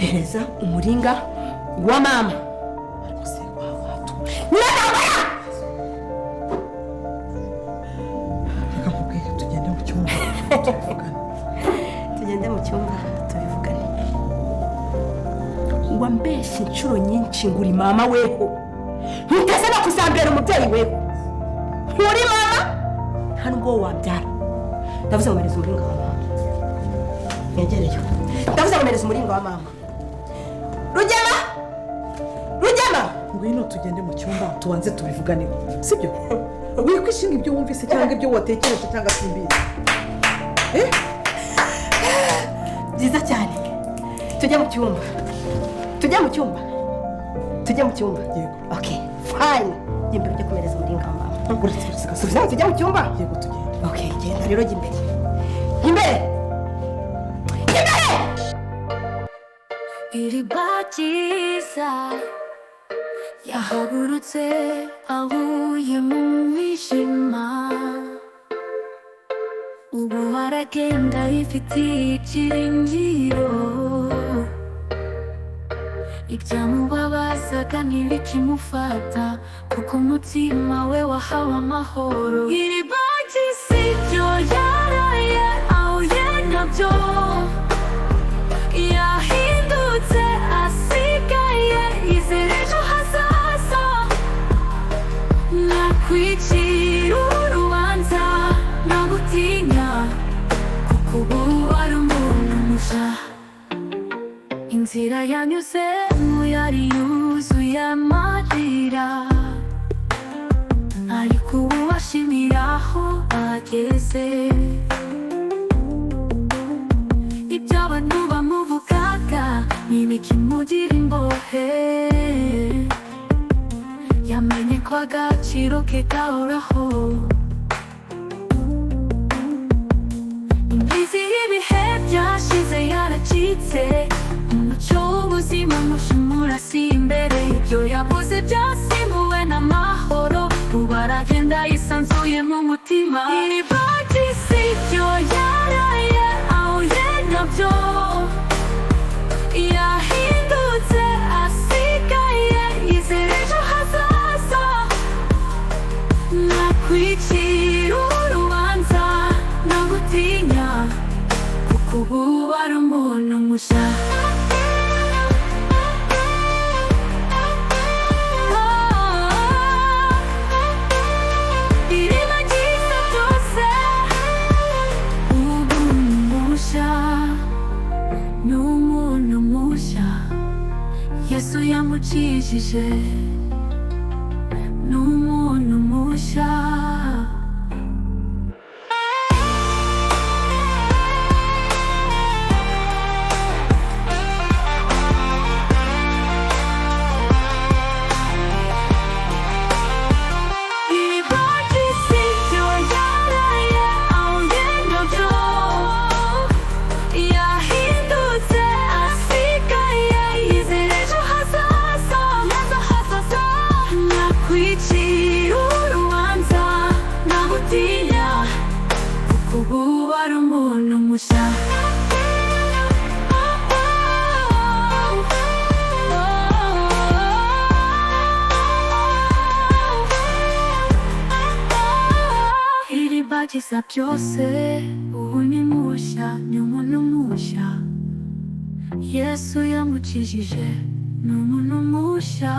hereza umuringa wa mama. Tugende mu cyumba tubivugane. Wambeshye inshuro nyinshi ngo uri mama weho, ntuteze no kuzambera umubyeyi weho. Nturi mama nta nubwo wabyara. Ndavuze ngo mereza umuringa wa mama. Nyegereyo. Ndavuze ngo mereza umuringa wa mama. Rugema! Rugema! Ngwino tugende mu cyumba tubanze tubivuganeho, sibyo? Wikwishinga ibyo wumvise cyangwa ibyo watekereje cyangwa simbizi. Byiza cyane. Tujye mu cyumba. Tujye mu cyumba. Tujye mu cyumba. Yego. Okay, fine. Imbere ujye kumereza umuringa wa mama. Uretse tujye mu cyumba. Yego tugende. Okay, genda rero jya imbere. Imbere! Imbere! Iriba ryiza yahagurutse avuye mu mwijima, ubu aragenda yifitiye ibyiringiro. Ibyamubabazaga ntibikimufata kuko umutima we wahawe amahoro. Iriba ry'isi ryo yaraye ahuye nabyo, yahindutse asigaye yizera ejo hazaza. Nakwicira urubanza ntagutinya kuko ubu ari umuntu mushya. Inzira yanyuzemo yari yuzuye amarira, ariko ubu ashimira aho ageze. Ibyo abantu bamuvugaga ntibikimugira imbohe, yamenye ko agaciro ke gahoraho. Imbizi y'ibihe byashize yaracitse, umucyo w'ubuzima mushimurasi imbere. Ibyo yabuze byasimbuwe n'amahoro, ubu aragenda yisanzuye mu mutima. Iriba ry'isi ryo yaraye ahuye nabyo, yahindutse asigaye yizera ejo hazaza. Nakwicira urubanza ntagutinya kuko ubu ari umuntu mushya. Iriba ryiza ryose ubu ni mushya, ni umuntu mushya Yesu yamukijije, ni umuntu mushya. Iriba ry'isi ryo yaraye ahuye nabyo, yahindutse asigaye yizera ejo hazaza. Nakwicira urubanza ntagutinya kuko ubu ari umuntu mushya. Iriba ryiza byose ubu ni mushya, ni umuntu mushya Yesu yamukijije, ni umuntu mushya.